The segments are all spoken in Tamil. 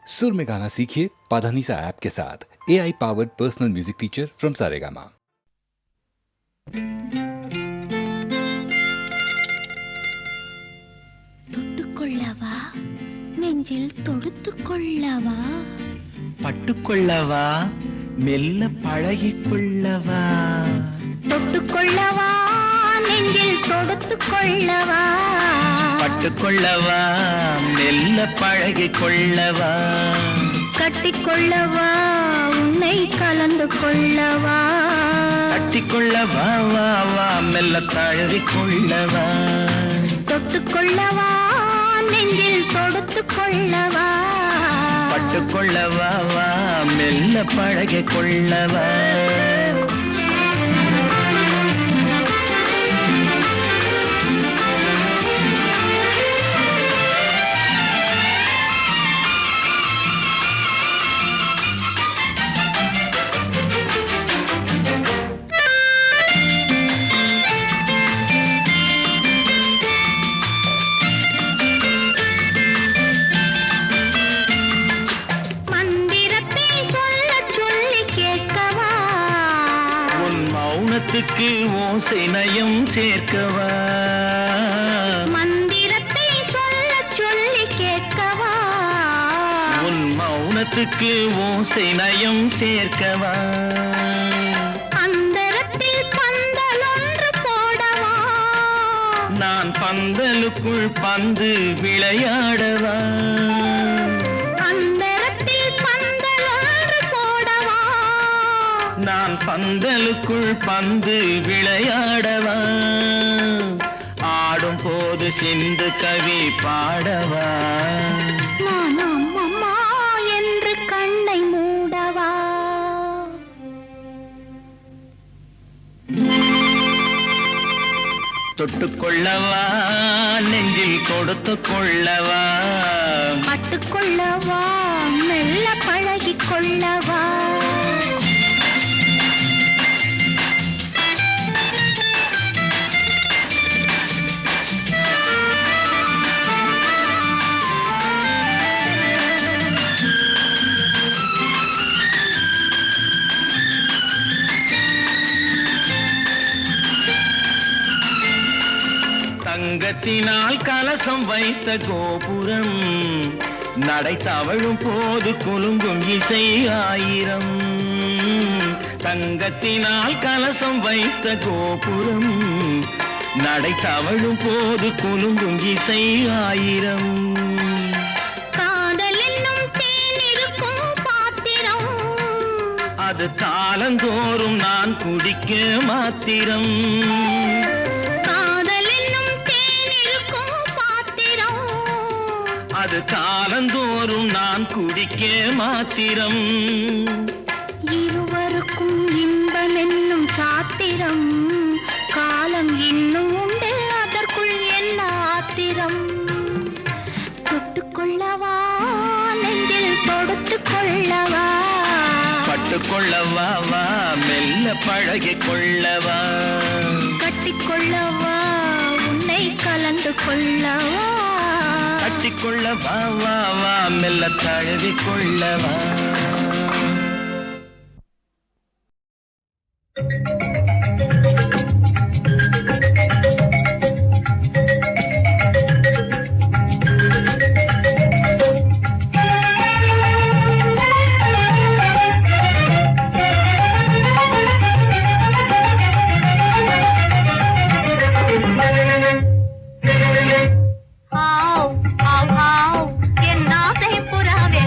सुर में गाना सीखिए पाधानीसा ऐप के साथ। AI powered personal music teacher from Saregama. தொட்டுக்கொள்ளவா நெஞ்சில் தொடுத்துக்கொள்ளவா பட்டுக்கொள்ளவா மெல்ல பழகிக்கொள்ளவா தொட்டுக்கொள்ளவா நெஞ்சில் தொடுத்துக்கொள்ளவா பட்டுக்கொள்ளவா மெல்ல பழகிக்கொள்ளவா கட்டிக்கொள்ளவா உன்னை கலந்து கொள்ளவா கட்டிக்கொள்ளவா வா வா மெல்ல தழுவிக்கொள்ளவா தொட்டுக்கொள்ளவா நெஞ்சில் தொடுத்துக்கொள்ளவா பட்டுக்கொள்ளவா வா மெல்ல பழகிக்கொள்ளவா மௌனத்துக்கு ஓசை நயம் சேர்க்கவா மந்திரத்தை சொல்ல சொல்லி கேட்கவா உன் மௌனத்துக்கு ஓசை நயம் சேர்க்கவா அந்தரத்தில் பந்தல் ஒன்று போடவா நான் பந்தலுக்குள் பந்து விளையாடவா நான் பந்தலுக்குள் பந்து விளையாடவா ஆடும் போது சிந்து கவி பாடவா நான் அம்மம்மா என்று கண்ணை மூடவா தொட்டுக்கொள்ளவா நெஞ்சில் கொடுத்து கொள்ளவா பட்டுக்கொள்ளவா மெல்ல பழகிக் கொள்ளவா தங்கத்தினால் கலசம் வைத்த கோபுரம் நடை தவழும் போது குலுங்கும் இசை ஆயிரம் தங்கத்தினால் கலசம் வைத்த கோபுரம் நடை தவழும் போது குலுங்கும் இசை ஆயிரம் காதல் என்னும் தேன் இருக்கும் பாத்திரம் அது காலந்தோறும் நான் குடிக்க மாத்திரம் அது காலந்தோறும் நான் குடிக்க மாத்திரம் இருவருக்கும் இன்பம் என்னும் சாத்திரம் காலம் இன்னும் உண்டு அதற்குள் என்ன ஆத்திரம் தொட்டுக்கொள்ளவா நெஞ்சில் தொடுத்துக் கொள்ளவா பட்டுக்கொள்ளவா வா மெல்ல பழகிக்கொள்ளவா கட்டிக்கொள்ளவா உன்னை கலந்து கொள்ளவா கட்டிக்கொள்ளவா வா வா மெல்ல தழுவிக்கொள்ளவா என் ஆசை புறாவே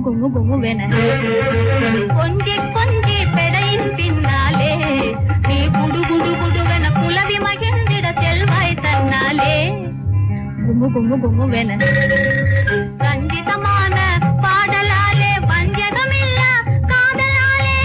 கும்மு கும்முவென கொஞ்சி கொஞ்சி பெடையின் பின்னாலே நீ குடு குடு குடுவென குலவி மகிழ்ந்திட செல்வாய் தன்னாலே கும்மு கும்மு கும்முவென ரஞ்சிதமான பாடலாலே வஞ்சகமில்ல காதலாலே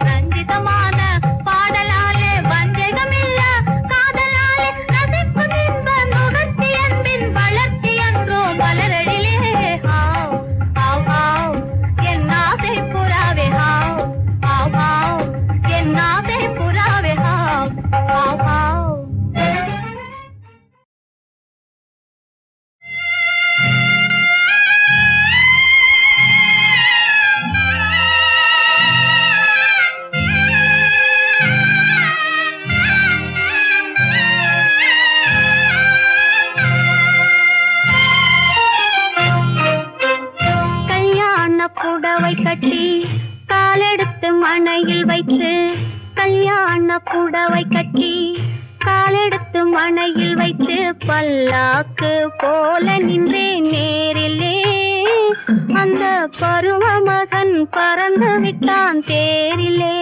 ரஞ்சிதமான பாடலாலே வஞ்சகமில்ல காதலாலே ரசிக்கும் இன்ப நுகர்ச்சி அன்பின் வளர்ச்சி அன்றோ மலரடிலே ஹாவ் ஹாவ் ஹாவ் என் ஆசை புறாவே ஹாவ் ஹாவ் ஹாவ் என் ஆசை புறாவே ஹாவ் ஹாவ் ஹாவ் கல்யாண புடவை கட்டி காலெடுத்து மணையில் வைத்து கல்யாண புடவை கட்டி காலெடுத்து மணையில் வைத்து பல்லாக்கு போல நின்றே நேரிலே அந்த பருவ மகன் பறந்து விட்டான் தேரிலே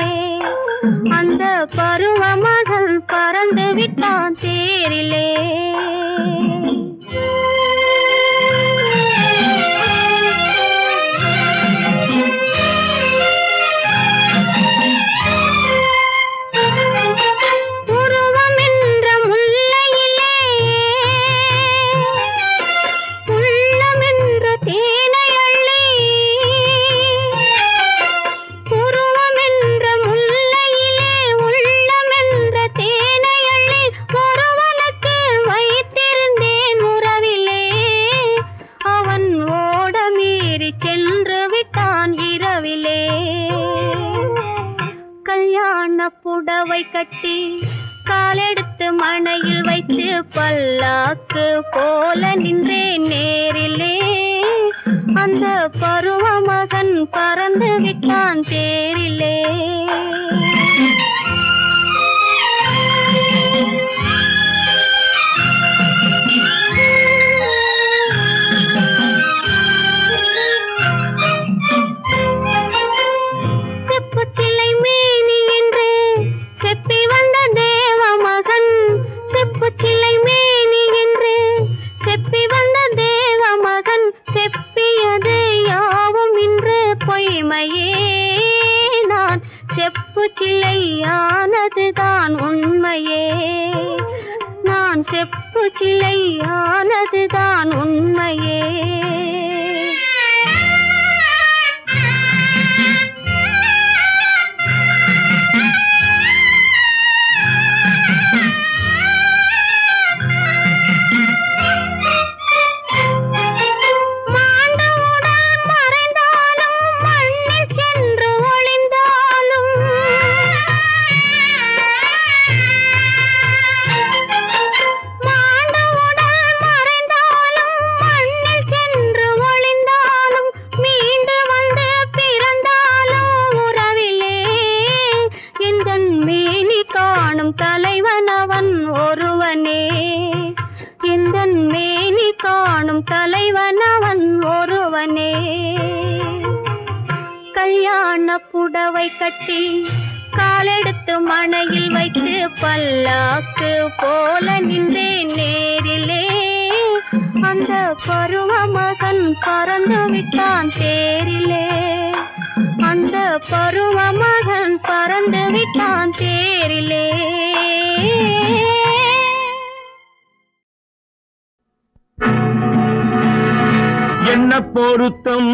அந்த பருவ மகன் பறந்து விட்டான் தேரிலே உருவம் என்ற முல்லையிலே உள்ளம் என்ற தேனை அள்ளி உருவம் என்ற முல்லையிலே உள்ளம் என்ற தேனை அள்ளி ஒருவனுக்கு வைத்திருந்தேன் உறவிலே அவன் ஓட மீறி சென்று விட்டான் இரவிலே கல்யாண புடவை கட்டி காலெடுத்து மணையில் வைத்து பல்லாக்கு போல நின்றே நேரிலே அந்த பருவ மகன் பறந்து விட்டான் தேரிலே செப்புச்சிலை மேனி என்று செப்பி வந்த தேவ மகன் செப்புச்சிலை மேனி என்று செப்பி வந்த தேவ மகன் செப்பியது யாவும் இன்று பொய்மையே நான் செப்புச்சிலையானதுதான் உண்மையே நான் செப்புச்சிலையானதுதான் உண்மையே மாண்டவுடல் மறைந்தாலும் மண்ணில் சென்று ஒளிந்தாலும் மாண்டவுடல் மறைந்தாலும் மண்ணில் சென்று ஒளிந்தாலும் மீண்டு வந்து பிறந்தாலும் உறவிலே எந்தன் மேனி காணும் தலைவன் அவன் ஒருவனே எந்தன் மேனி காணும் தலைவன் அவன் ஒருவனே கல்யாண புடவை கட்டி காலெடுத்து மணையில் வைத்து பல்லாக்கு போல நின்றே நேரிலே அந்த பருவ மகன் பறந்து விட்டான் தேரிலே அந்த பருவ மகன் பறந்து விட்டான் தேரிலே என்ன பொருத்தம்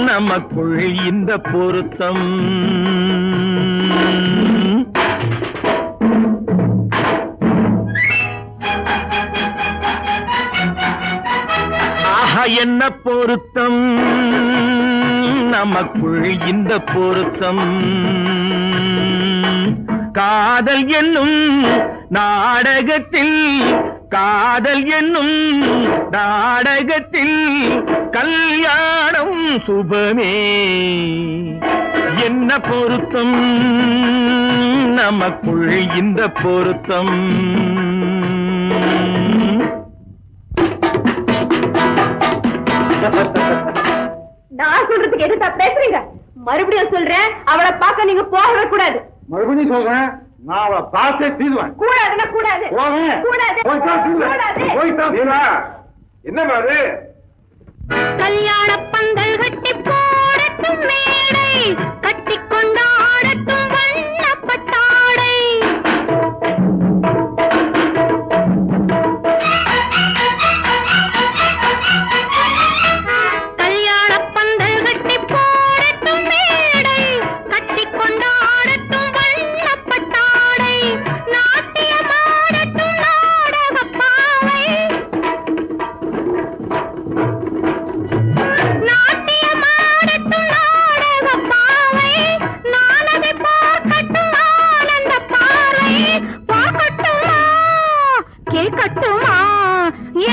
நமக்குள் இந்த பொருத்தம் ஆஹா என்ன பொருத்தம் நமக்குள் இந்த பொருத்தம் காதல் என்னும் நாடகத்தில் காதல் என்னும் நாடகத்தில் கல்யாணம் சுபமே. என்ன பொருத்தம் நமக்குள் இந்த பொருத்தம். நான் சொல்றதுக்கு எதுக்கா பேசுறீங்க? மறுபடியும் சொல்றேன், அவளை பார்க்க நீங்க போகவே கூடாது. மறுபடியும் சொல்றேன், நான் அவளை பார்த்தே தீருவேன். கூடாதுன்னா கூடாது. போவேன். கூடாது. போய்தான் தீருவேன். கூடாது. போய்தான் தீருவேன். என்ன பாரு, கல்யாண பந்தல் கட்டி போடட்டும் மேடை, கட்டி கொண்டாடட்டும் வண்ணப்பட்டாடை. கல்யாண பந்தல் கட்டி போடட்டும் மேடை, கட்டி கொண்டாடட்டும் வண்ணப்பட்டாடை. நாட்டியமாடட்டும் நாடகப்பாவை. நாட்டியமாடட்டும் நாடகப்பாவை. நான் அதை பார்க்கட்டும் ஆனந்த பார்வை. பார்க்கட்டுமா கேட்கட்டுமா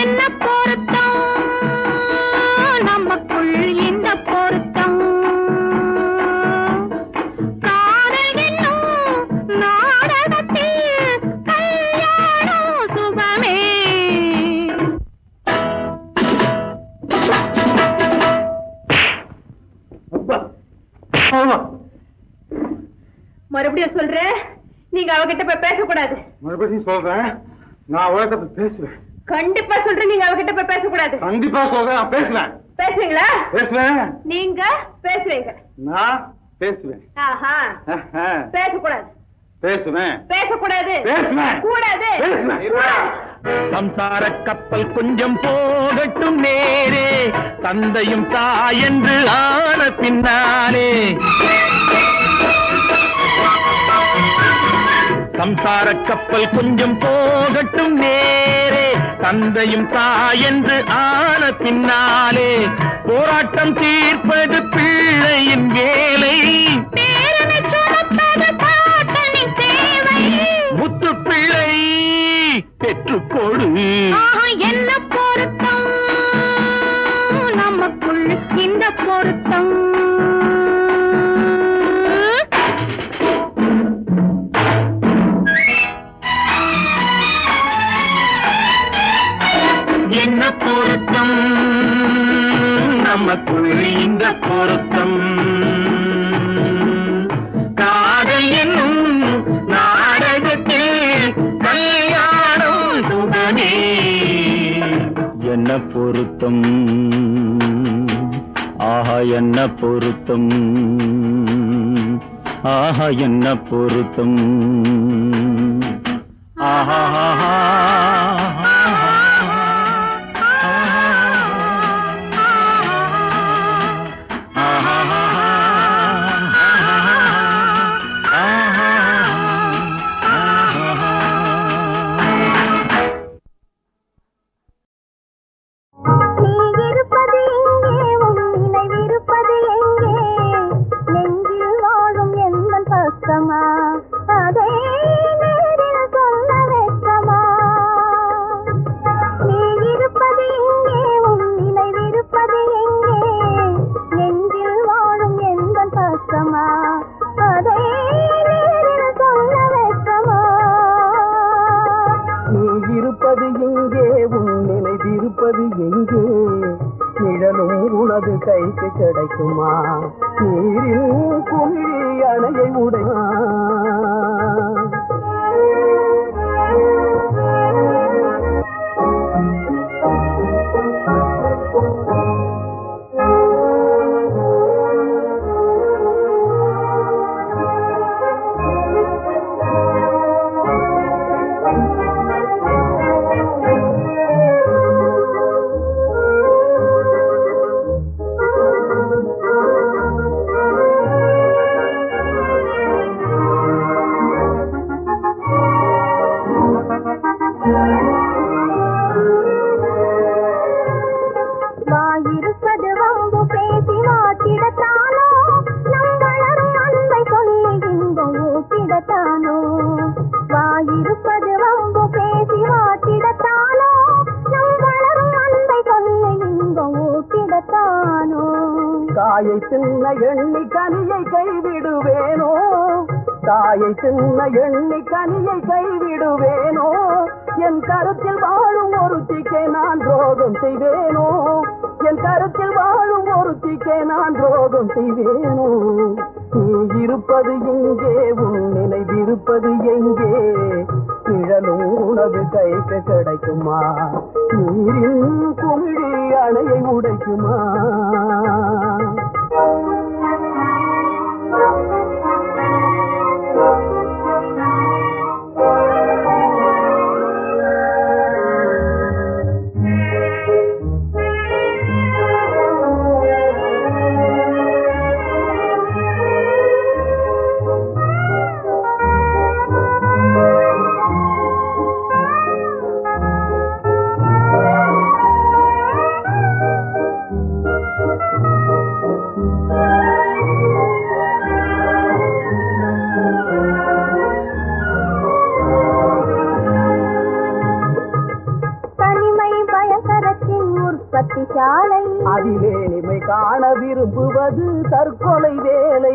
என்ன பொருத்தம் நமக்குள் இந்த பொருத்தம். காதல் என்னும் நாடகத்தில் கல்யாணம் சுபமே. மறுபடியும் சொல்றேன், நீங்க அவகிட்ட போய் பேசக்கூடாது. மறுபடியும் சொல்றேன், நான் அவளை பேசுவேன். கண்டிப்பா சொல்றேன், நீங்க அவகிட்ட போய் பேசக்கூடாது. கண்டிப்பா சொல்றேன், நான் பேசுவேன். பேசுவீங்களா? பேசுவேன். நீங்க பேசுவீங்க. நான் பேசுவேன். ஆஹா. பேசக்கூடாது. பேசுவேன். பேசக்கூடாது. பேசுவேன். கூடாது. பேசுவேன். சம்சார கப்பல் கொஞ்சம் போகட்டும் நேரே, தந்தையும் தாயென்று ஆன பின்னாலே. சம்சார கப்பல் கொஞ்சம் போகட்டும் நேரே, தந்தையும் தாயென்று ஆன பின்னாலே. போராட்டம் தீர்ப்பது பிள்ளையின் வேலை, பேரனை சுமப்பது பாட்டனின் சேவை. முத்து பிள்ளை பெற்றுக்கொடு. ஆஹா, என்ன பொருத்தம் நமக்குள் இந்த பொருத்தம். என்ன பொருத்தம் நமக்குள் இந்த பொருத்தம். காதல் என்னும் நாடகத்தில் கல்யாணம் சுபமே. என்ன பொருத்தம் ஆஹா, என்ன பொருத்தம் ஆஹா, என்ன பொருத்தம் ஆஹா. உனது கைக்கு கிடைக்குமா? நீரின் குமிழி அணையை உடையா வாயிருப்பது வம்பு பேசி வாட்டிடத்தான் காயை தின்ன எண்ணி கனியை கைவிடுவேனோ, காயை தின்ன எண்ணி கனியை கைவிடுவேனோ, என் கருத்தில் வாழும் ஒருத்திக்கே நான் துரோகம் செய்வேனோ, என் கருத்தில் வாழும் ஒருத்திக்கே நான் துரோகம் செய்வேனோ. நீ இருப்பது இங்கே, உன் நினைவிருப்பது எங்கே, நிழலும் உனது கைக்கு கிடைக்குமா, நீரின் குமிழி அணையை உடைக்குமா. அதிலே நிமை காண விரும்புவது தற்கொலை வேலை,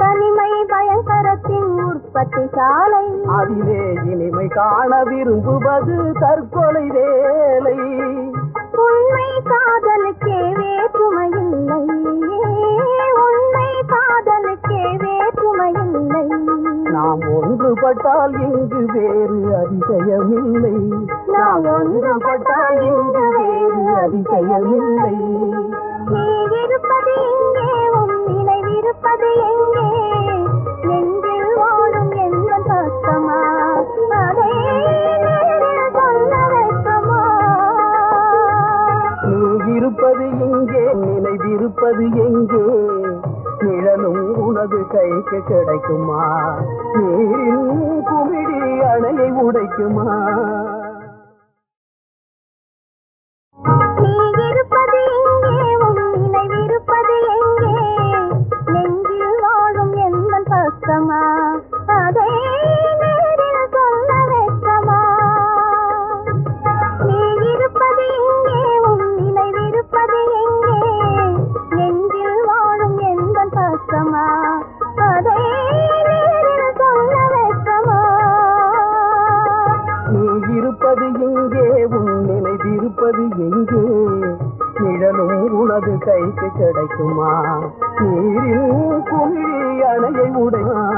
தனிமை பயங்கரத்தின் உற்பத்தி சாலை, அதிலே இனிமை காண விரும்புவது தற்கொலை வேலை. உண்மை காதலுக்கே வேற்றுமையில்லை, உண்மை காதலுக்கே வேற்றுமையில்லை. நாம் ஒன்றுபட்டால் இங்கு வேறு அதிசயமில்லை, நாம் ஒன்றுபட்டால் இங்கு வேறு அதிசயமில்லை. நீ இருப்பது இங்கே, உன் நினைவிருப்பது எங்கே, நெஞ்சில் வாழும் எந்த பக்கமா, அதை நேரில் சொல்ல வைக்கமா. நீ இருப்பது இங்கே, நினைவிருப்பது எங்கே, நிழலும் உனது கைக்கு கிடைக்குமா, நீரின் குமிழி அணையை உடைக்குமா. நீ இருப்பது இங்கே, உன் நினைவிருப்பது எங்கே, நெஞ்சில் வாழும் எந்த பக்கமா, அதை நேரில் சொல்ல வைக்கமா. நீ இருப்பது இங்கே, உன் நினைவிருப்பது எங்கே, நெஞ்சில் வாழும் எந்த பக்கமா, அதை நேரில் சொல்ல வைக்கமா. நீ இருப்பது இங்கே, உன் நினைவிருப்பது எங்கே, நிழலும் உனது கைக்கு கிடைக்குமா, நீரின் குமிழி அணையை உடைக்குமா.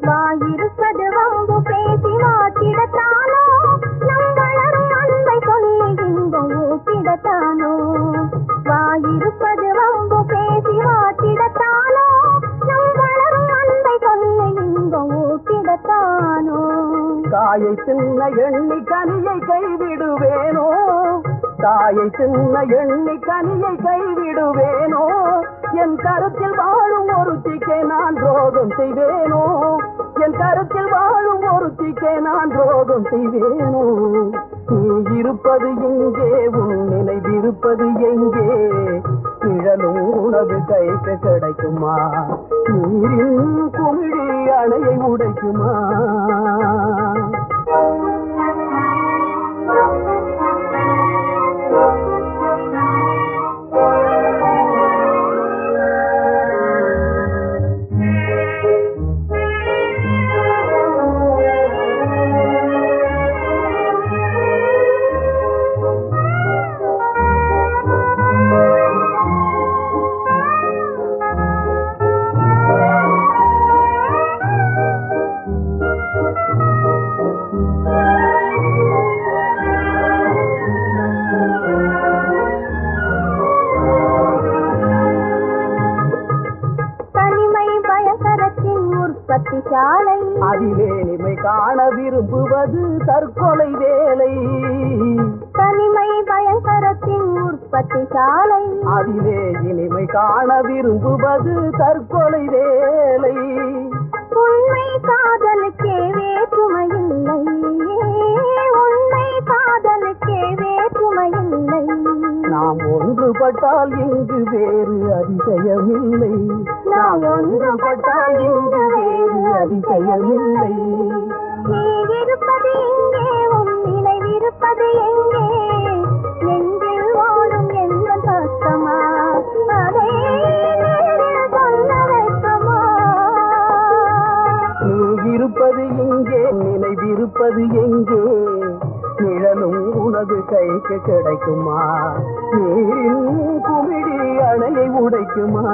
வாயிருப்பது வம்பு பேசி வாட்டிடத்தானோ, நம் வளரும் அன்பை சொல்லி இன்பம் ஊட்டிடத்தானோ. வாயிருப்பது வம்பு பேசி வாட்டிடத்தானோ, நம் வளரும் அன்பை சொல்லி இன்பம் ஊட்டிடத்தானோ. காயை தின்ன எண்ணி கனியை கைவிடுவேனோ, காயை தின்ன எண்ணி கனியை கைவிடுவேனோ, என் கருத்தில் வாழும் ஒருத்திக்கே நான் துரோகம் செய்வேனோ, என் கருத்தில் வாழும் ஒருத்திக்கே நான் துரோகம் செய்வேனோ. நீ இருப்பது இங்கே, உன் நினைவிருப்பது எங்கே, நிழலும் உனது கைக்கு கிடைக்குமா, நீரின் குமிழி அணையை உடைக்குமா. அதிலே இனிமை காண விரும்புவது தற்கொலை வேலை. தனிமை பயங்கரத்தின் உற்பத்தி சாலை. அதிலே இனிமை காண விரும்புவது தற்கொலை வேலை. உண்மை காதலுக்கே வேற்றுமையில்லை. உண்மை காதலுக்கே வேற்றுமையில்லை. நாம் ஒன்றுபட்டால் இங்கு வேறு அதிசயமில்லை. நாம் ஒன்றுபட்டால் இங்கு வேறு அதிசயமில்லை. நீ இருப்பது இங்கே, உன் நினைவிருப்பது எங்கே? நெஞ்சில் ஓடும் எந்த பக்கமா, அதை நேரில் சொல்ல வைக்கமா? நீ இருப்பது இங்கே, நினைவிருப்பது எங்கே? நிழலும் உனது கைக்கு கிடைக்குமா? நீரின் குமிழி அணையை உடைக்குமா?